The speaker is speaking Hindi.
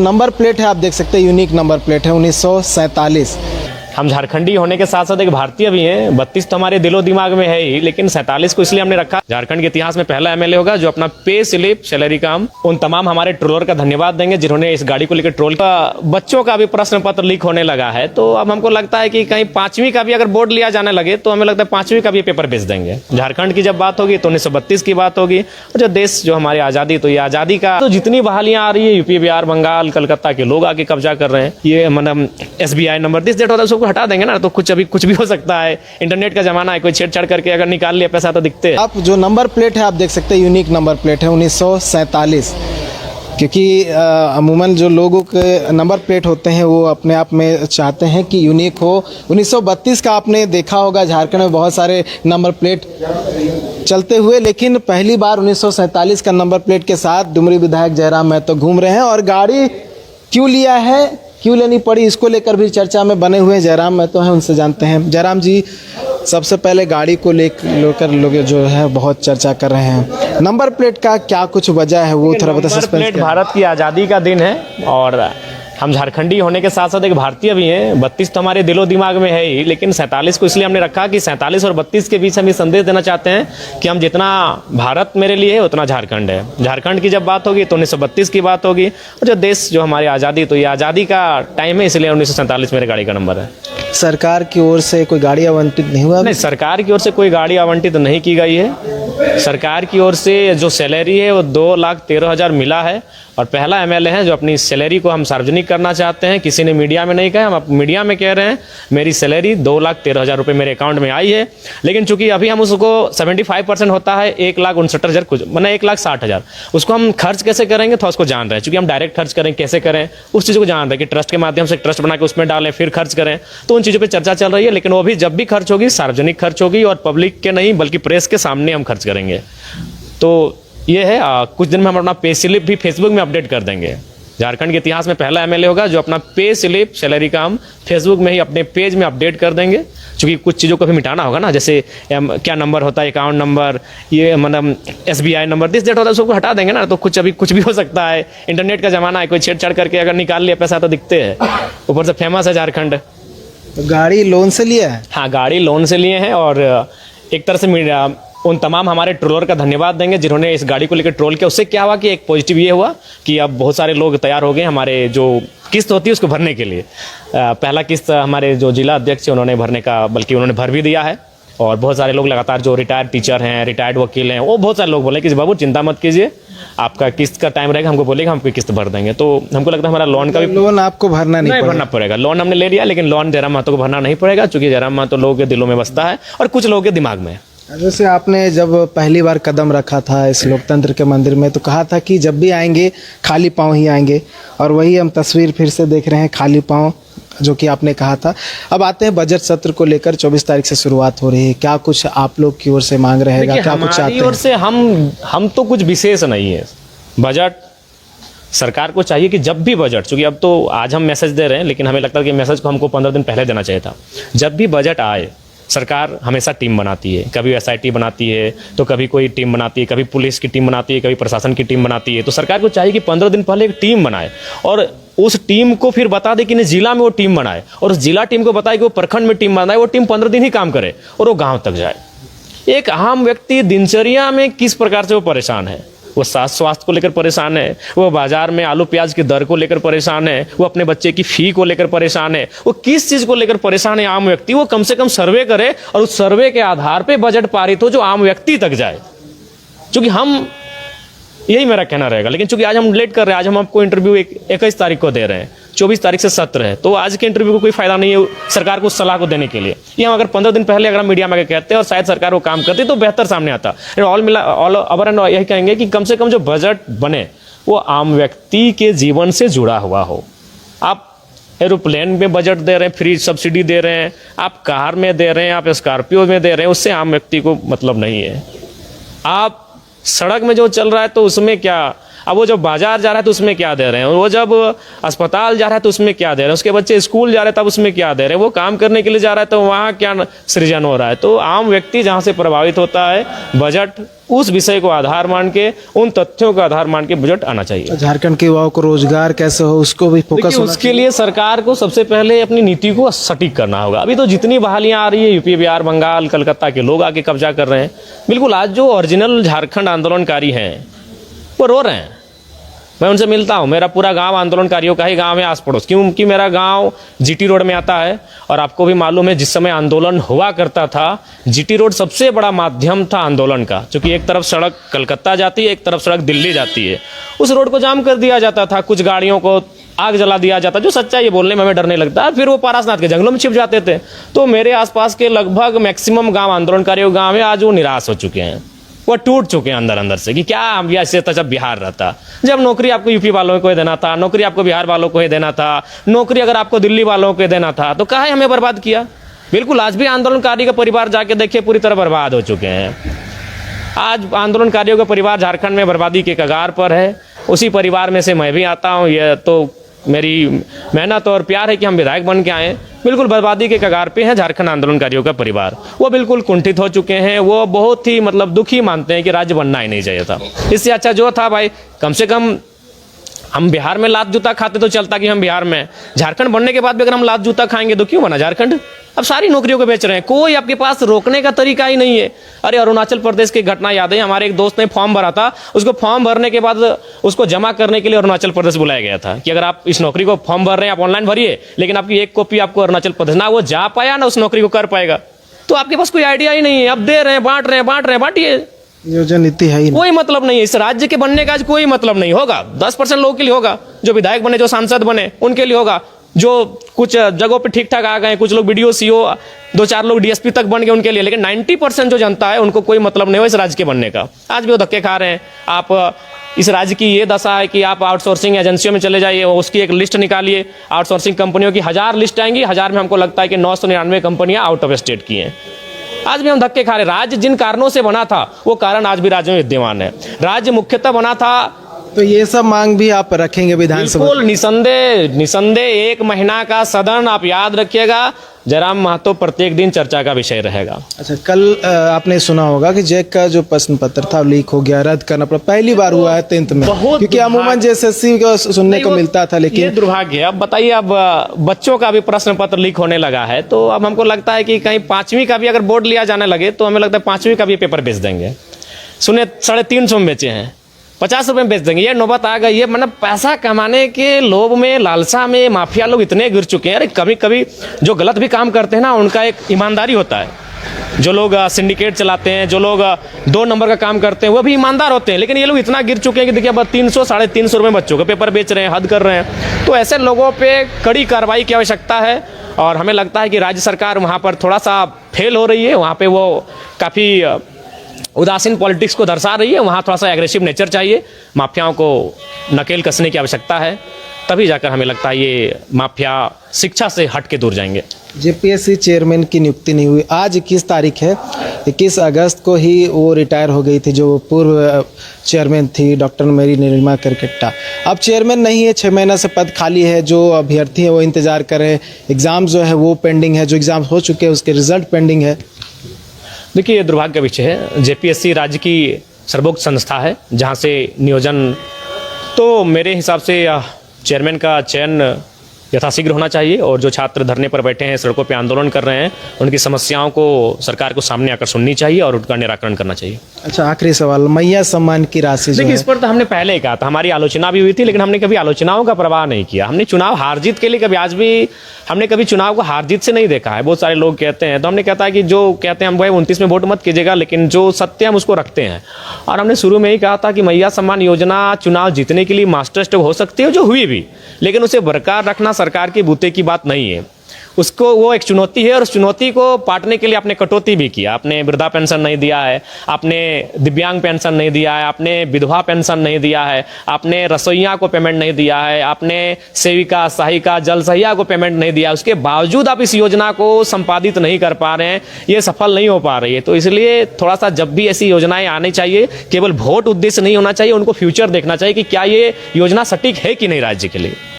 नंबर प्लेट है आप देख सकते हैं, यूनिक नंबर प्लेट है 1947। हम झारखंडी होने के साथ साथ एक भारतीय भी हैं। 32 तो हमारे दिलो दिमाग में है ही, लेकिन 47 को इसलिए हमने रखा, झारखंड के इतिहास में पहला एमएलए होगा जो अपना पे स्लिप सैलरी काम। उन तमाम हमारे ट्रोलर का धन्यवाद देंगे जिन्होंने इस गाड़ी को लेकर ट्रोल का। बच्चों का भी प्रश्न पत्र लीक होने लगा है, तो अब हमको लगता है कि कहीं 5वीं का भी अगर बोर्ड लिया जाने लगे तो हमें लगता है 5वीं का भी पेपर बेच देंगे। झारखंड की जब बात होगी तो 1932 की बात होगी, और जो देश जो हमारी आज़ादी, तो ये आज़ादी का तो जितनी बहालियां आ रही है, यूपी, बिहार, बंगाल, कलकत्ता के लोग आके कब्जा कर रहे हैं। ये मतलब SBI नंबर दिस डेट होता है, उसको हटा देंगे ना, तो अभी कुछ भी हो सकता है। इंटरनेट का जमाना है, कोई छेड़छाड़ करके अगर निकाल लिया पैसा तो दिखते हैं। आप जो नंबर प्लेट है आप देख सकते हैं, यूनिक नंबर प्लेट है 1947। क्योंकि अमूमन जो लोगों के नंबर प्लेट होते हैं वो अपने आप में चाहते हैं कि यूनिक हो। 1932 का आपने देखा होगा झारखंड में बहुत सारे नंबर प्लेट चलते हुए, लेकिन पहली बार 1947 का नंबर प्लेट के साथ डुमरी विधायक जयराम महतो घूम रहे हैं। और गाड़ी क्यों लिया है, क्यों लेनी पड़ी, इसको लेकर भी चर्चा में बने हुए जयराम महतो हैं, उनसे जानते हैं। जयराम जी, सबसे पहले गाड़ी को लेकर लोग जो है बहुत चर्चा कर रहे हैं, नंबर प्लेट का क्या कुछ वजह है वो थोड़ा बता। नंबर प्लेट भारत की आज़ादी का दिन है, और हम झारखंडी होने के साथ साथ एक भारतीय भी हैं। 32 तो हमारे दिलो दिमाग में है ही, लेकिन 47 को इसलिए हमने रखा कि 47 और 32 के बीच हम ये संदेश देना चाहते हैं कि हम जितना भारत मेरे लिए है उतना झारखंड है। झारखंड की जब बात होगी तो 1932 की बात होगी, और जो देश जो हमारी आज़ादी, तो ये आज़ादी का टाइम है, इसलिए 1947 मेरे गाड़ी का नंबर है। सरकार की ओर से कोई गाड़ी आवंटित नहीं हुआ? नहीं, सरकार की ओर से कोई गाड़ी आवंटित नहीं की गई है। सरकार की ओर से जो सैलरी है वो 2,13,000 मिला है, और पहला एमएलए है जो अपनी सैलरी को हम सार्वजनिक करना चाहते हैं। किसी ने मीडिया में नहीं कहा, हम मीडिया में कह रहे हैं मेरी सैलरी 2,13,000 रुपये मेरे अकाउंट में आई है। लेकिन चूंकि अभी हम उसको 75% होता है 1,69,000 कुछ, मतलब 1,60,000, उसको हम खर्च कैसे करेंगे तो उसको जान रहे हैं। चूंकि हम डायरेक्ट खर्च करें, कैसे करें उस चीज़ को जान रहे हैं कि ट्रस्ट के माध्यम से ट्रस्ट बना के उसमें डालें फिर खर्च करें, तो उन चीज़ों पर चर्चा चल रही है। लेकिन वो भी जब भी खर्च होगी सार्वजनिक खर्च होगी, और पब्लिक के नहीं बल्कि प्रेस के सामने हम खर्च करेंगे। तो ये है, कुछ दिन में हम अपना पे स्लिप भी फेसबुक में अपडेट कर देंगे। झारखंड के इतिहास में पहला एमएलए होगा जो अपना पे स्लिप सैलरी का हम फेसबुक में ही अपने पेज में अपडेट कर देंगे। क्योंकि कुछ चीज़ों को भी मिटाना होगा ना, जैसे क्या नंबर होता है, अकाउंट नंबर, ये मतलब SBI नंबर दिस डेट होता है, उसको हटा देंगे ना, तो कुछ भी हो सकता है। इंटरनेट का जमाना है, कोई छेड़छाड़ करके अगर निकाल लिया पैसा तो दिखते हैं। ऊपर से फेमस है झारखंड। गाड़ी लोन से लिया है? हाँ, गाड़ी लोन से लिए हैं, और एक तरह से उन तमाम हमारे ट्रोलर का धन्यवाद देंगे जिन्होंने इस गाड़ी को लेकर ट्रोल किया। उससे क्या हुआ कि एक पॉजिटिव ये हुआ कि अब बहुत सारे लोग तैयार हो गए हमारे जो किस्त होती है उसको भरने के लिए। पहला किस्त हमारे जो जिला अध्यक्ष है उन्होंने भरने का, बल्कि उन्होंने भर भी दिया है। और बहुत सारे लोग लगातार जो रिटायर्ड टीचर हैं, रिटायर्ड वकील हैं, वो बहुत सारे लोग बोले कि बाबू चिंता मत कीजिए, आपका किस्त का टाइम रहेगा, हमको बोलेगा, हमको किस्त भर देंगे। तो हमको लगता है हमारा लोन का भी लोन आपको भरना नहीं भरना पड़ेगा। लोन हमने ले लिया, लेकिन लोन जयराम महतो को भरना नहीं पड़ेगा, क्योंकि जयराम महतो लोगों के दिलों में बसता है और कुछ लोगों के दिमाग में। जैसे आपने जब पहली बार कदम रखा था इस लोकतंत्र के मंदिर में तो कहा था कि जब भी आएंगे खाली पांव ही आएंगे, और वही हम तस्वीर फिर से देख रहे हैं, खाली पांव, जो कि आपने कहा था। अब आते हैं बजट सत्र को लेकर, 24 तारीख से शुरुआत हो रही है, क्या कुछ आप लोग की ओर से मांग रहेगा, क्या कुछ चाहते हैं? हमारी ओर से हम तो कुछ विशेष नहीं है। बजट सरकार को चाहिए कि जब भी बजट, चूंकि अब तो आज हम मैसेज दे रहे हैं, लेकिन हमें लगता है कि मैसेज को हमको 15 दिन पहले देना चाहिए था। जब भी बजट आए, सरकार हमेशा टीम बनाती है, कभी SIT बनाती है, तो कभी कोई टीम बनाती है, कभी पुलिस की टीम बनाती है, कभी प्रशासन की टीम बनाती है। तो सरकार को चाहिए कि 15 दिन पहले एक टीम बनाए, और उस टीम को फिर बता दे कि जिला में वो टीम बनाए, और उस जिला टीम को बताए कि वो प्रखंड में टीम बनाए। वो टीम 15 दिन ही काम करे और वो गाँव तक जाए। एक आम व्यक्ति दिनचर्या में किस प्रकार से वो परेशान है, वो स्वास्थ्य को लेकर परेशान है, वो बाजार में आलू प्याज की दर को लेकर परेशान है, वो अपने बच्चे की फी को लेकर परेशान है, वो किस चीज़ को लेकर परेशान है आम व्यक्ति, वो कम से कम सर्वे करे और उस सर्वे के आधार पे बजट पारित हो जो आम व्यक्ति तक जाए। क्योंकि हम, यही मेरा कहना रहेगा। लेकिन चूंकि आज हम लेट कर रहे हैं, आज हम आपको इंटरव्यू 21 तारीख को दे रहे हैं, 24 तारीख से सत्र है, तो आज के इंटरव्यू को कोई फायदा नहीं है सरकार को उस सलाह को देने के लिए। ये हम अगर 15 दिन पहले अगर हम मीडिया में कहते हैं और शायद सरकार वो काम करती तो बेहतर सामने आता। ऑल ओवर एंड यही कहेंगे कि कम से कम जो बजट बने वो आम व्यक्ति के जीवन से जुड़ा हुआ हो। आप एरोप्लेन में बजट दे रहे हैं, फ्री सब्सिडी दे रहे हैं, आप कार में दे रहे हैं, आप स्कॉर्पियो में दे रहे हैं, उससे आम व्यक्ति को मतलब नहीं है। आप सड़क में जो चल रहा है तो उसमें क्या अब वो जब बाजार जा रहा है तो उसमें क्या दे रहे हैं, वो जब अस्पताल जा रहा है तो उसमें क्या दे रहे हैं, उसके बच्चे स्कूल जा रहे हैं तब उसमें क्या दे रहे हैं, वो काम करने के लिए जा रहा है तो वहाँ क्या सृजन हो रहा है। तो आम व्यक्ति जहाँ से प्रभावित होता है, बजट उस विषय को आधार मान के, उन तथ्यों का आधार मान के बजट आना चाहिए। झारखंड के युवाओं को रोजगार कैसे हो उसको भी फोकस देखिए, होना उसके लिए सरकार को सबसे पहले अपनी नीति को सटीक करना होगा। अभी तो जितनी बहालियां आ रही है, यूपी, बिहार, बंगाल, कलकत्ता के लोग आके कब्जा कर रहे हैं। बिल्कुल, आज जो ओरिजिनल झारखंड आंदोलनकारी हैं वो रो रहे हैं। मैं उनसे मिलता हूँ, मेरा पूरा गांव आंदोलनकारियों का ही गांव है, आस पड़ोस। क्योंकि मेरा गांव जीटी रोड में आता है और आपको भी मालूम है, जिस समय आंदोलन हुआ करता था, जीटी रोड सबसे बड़ा माध्यम था आंदोलन का, क्योंकि एक तरफ सड़क कलकत्ता जाती है, एक तरफ सड़क दिल्ली जाती है। उस रोड को जाम कर दिया जाता था, कुछ गाड़ियों को आग जला दिया जाता, जो सच्चाई है बोलने में हमें डर नहीं लगता। फिर वो पारसनाथ के जंगलों में छिप जाते थे। तो मेरे आसपास के लगभग मैक्सिमम गांव आंदोलनकारियों गांव है, आज वो निराश हो चुके हैं, वो टूट चुके हैं अंदर अंदर से कि क्या हम ऐसे था जब बिहार रहता, जब नौकरी आपको यूपी वालों को ही देना था, नौकरी आपको बिहार वालों को ही देना था, नौकरी अगर आपको दिल्ली वालों को देना था, तो काहे हमें बर्बाद किया। बिल्कुल, आज भी आंदोलनकारी का परिवार जाके देखिए पूरी तरह बर्बाद हो चुके हैं। आज आंदोलनकारियों का परिवार झारखंड में बर्बादी के कगार पर है। उसी परिवार में से मैं भी आता हूँ। यह तो मेरी मेहनत और प्यार है कि हम विधायक बन के आए। बिल्कुल बर्बादी के कगार पे है झारखंड आंदोलनकारियों का परिवार। वो बिल्कुल कुंठित हो चुके हैं। वो बहुत ही दुखी मानते हैं कि राज्य बनना ही नहीं चाहिए था। इससे अच्छा जो था भाई, कम से कम हम बिहार में लात जूता खाते तो चलता कि हम बिहार में, झारखंड बनने के बाद भी अगर हम लात जूता खाएंगे तो क्यों बना झारखंड। अब सारी नौकरियों को बेच रहे हैं, कोई आपके पास रोकने का तरीका ही नहीं है। अरे अरुणाचल प्रदेश की घटना याद है, हमारे एक दोस्त ने फॉर्म भरा था, उसको फॉर्म भरने के बाद उसको जमा करने के लिए अरुणाचल प्रदेश बुलाया गया था कि अगर आप इस नौकरी को फॉर्म भर रहे हैं आप ऑनलाइन भरिए, लेकिन आपकी एक कॉपी आपको अरुणाचल प्रदेश, ना वो जा पाया ना उस नौकरी को कर पाएगा। तो आपके पास कोई आइडिया ही नहीं है। अब दे रहे हैं, बांट रहे हैं, बांटिए। योजना नीति है ही नहीं। कोई मतलब नहीं है इस राज्य के बनने का। आज कोई मतलब नहीं होगा। 10% लोगों के लिए होगा, जो विधायक बने, जो सांसद बने उनके लिए होगा, जो कुछ जगहों पे ठीक ठाक आ गए, कुछ लोग बीडीओ, सीओ, 2-4 लोग डीएसपी तक बन गए उनके लिए। लेकिन 90% जो जनता है उनको कोई मतलब नहीं हो इस राज्य के बनने का। आज भी वो धक्के खा रहे हैं। आप इस राज्य की ये दशा है कि आप आउटसोर्सिंग एजेंसियों में चले जाइए, उसकी एक लिस्ट निकालिए। आउटसोर्सिंग कंपनियों की 1000 लिस्ट आएंगी, 1000 में हमको लगता है कि 999 कंपनियां आउट ऑफ स्टेट की हैं। आज भी हम धक्के खा रहे। राज्य जिन कारणों से बना था वो कारण आज भी राज्य में विद्यमान है। राज्य मुख्यतः बना था, तो ये सब मांग भी आप रखेंगे विधानसभा? बिल्कुल, निसंदेह 1 महीना का सदन आप याद रखिएगा। जयराम महतो प्रत्येक दिन चर्चा का विषय रहेगा। अच्छा, कल आपने सुना होगा कि जैक का जो प्रश्न पत्र था लीक हो गया, रद्द करना पड़ा। पहली बार हुआ है 10th में, क्योंकि अमूमन जेएसएससी को सुनने को मिलता था, लेकिन ये दुर्भाग्य है। अब बताइए, अब बच्चों का भी प्रश्न पत्र लीक होने लगा है, तो अब हमको लगता है कि कहीं 5वीं का भी अगर बोर्ड लिया जाने लगे तो हमें लगता है 5वीं का भी पेपर बेच देंगे। सुने 350 में बेचे हैं, 50 रुपए में बेच देंगे। ये नौबत आ गई है। पैसा कमाने के लोभ में, लालसा में माफिया लोग इतने गिर चुके हैं। अरे कभी कभी जो गलत भी काम करते हैं ना, उनका एक ईमानदारी होता है। जो लोग सिंडिकेट चलाते हैं, जो लोग 2 नंबर का काम करते हैं, वो भी ईमानदार होते हैं। लेकिन ये लोग इतना गिर चुके हैं कि देखिए अब 300-350 रुपये बच्चों के पेपर बेच रहे हैं, हद कर रहे हैं। तो ऐसे लोगों पे कड़ी कार्रवाई की आवश्यकता है। और हमें लगता है कि राज्य सरकार वहाँ पर थोड़ा सा फेल हो रही है। वहाँ पे वो काफ़ी उदासीन पॉलिटिक्स को दर्शा रही है। वहाँ थोड़ा सा एग्रेसिव नेचर चाहिए। माफियाओं को नकेल कसने की आवश्यकता है, तभी जाकर हमें लगता है ये माफिया शिक्षा से हट के दूर जाएंगे। जेपीएससी चेयरमैन की नियुक्ति नहीं हुई। आज 21 तारीख है, 21 अगस्त को ही वो रिटायर हो गई थी, जो पूर्व चेयरमैन थी डॉक्टर मेरी नीलिमा करकेट्टा। अब चेयरमैन नहीं है, 6 महीना से पद खाली है। जो अभ्यर्थी है वो इंतजार कर रहे हैं। एग्ज़ाम जो है वो पेंडिंग है, जो एग्ज़ाम हो चुके हैं उसके रिजल्ट पेंडिंग है। देखिए, ये दुर्भाग्य का विषय है। जेपीएससी राज्य की सर्वोच्च संस्था है, जहाँ से नियोजन, तो मेरे हिसाब से चेयरमैन का चयन यथाशीघ्र होना चाहिए। और जो छात्र धरने पर बैठे हैं, सड़कों पे आंदोलन कर रहे हैं, उनकी समस्याओं को सरकार को सामने आकर सुननी चाहिए और उनका निराकरण करना चाहिए। अच्छा, आखिरी सवाल, मैया सम्मान की राशि जो देखिए, है, इस पर तो हमने पहले ही कहा था, हमारी आलोचना भी हुई थी, लेकिन हमने कभी आलोचनाओं का परवाह नहीं किया। हमने चुनाव हार जीत के लिए कभी, आज भी हमने कभी चुनाव को हार जीत से नहीं देखा है। बहुत सारे लोग कहते हैं, तो हमने कहता है कि जो कहते हैं हम भाई 29 में वोट मत कीजिएगा, लेकिन जो सत्य हम उसको रखते हैं। और हमने शुरू में ही कहा था कि मैया सम्मान योजना चुनाव जीतने के लिए मास्टर स्ट्रोक हो सकती है, जो हुई भी, लेकिन उसे बरकरार रखना सरकार के बूते की बात नहीं है। उसको वो एक चुनौती है, और उस चुनौती को पाटने के लिए आपने कटौती भी किया। आपने वृद्धा पेंशन नहीं दिया है, आपने दिव्यांग पेंशन नहीं दिया है, आपने विधवा पेंशन नहीं दिया है, आपने रसोइया को पेमेंट नहीं दिया है, आपने सेविका, सहायिका, जल सहिया को पेमेंट नहीं दिया। उसके बावजूद आप इस योजना को संपादित नहीं कर पा रहे हैं, ये सफल नहीं हो पा रही है। तो इसलिए थोड़ा सा जब भी ऐसी योजनाएं आनी चाहिए, केवल वोट उद्देश्य नहीं होना चाहिए, उनको फ्यूचर देखना चाहिए कि क्या ये योजना सटीक है कि नहीं राज्य के लिए।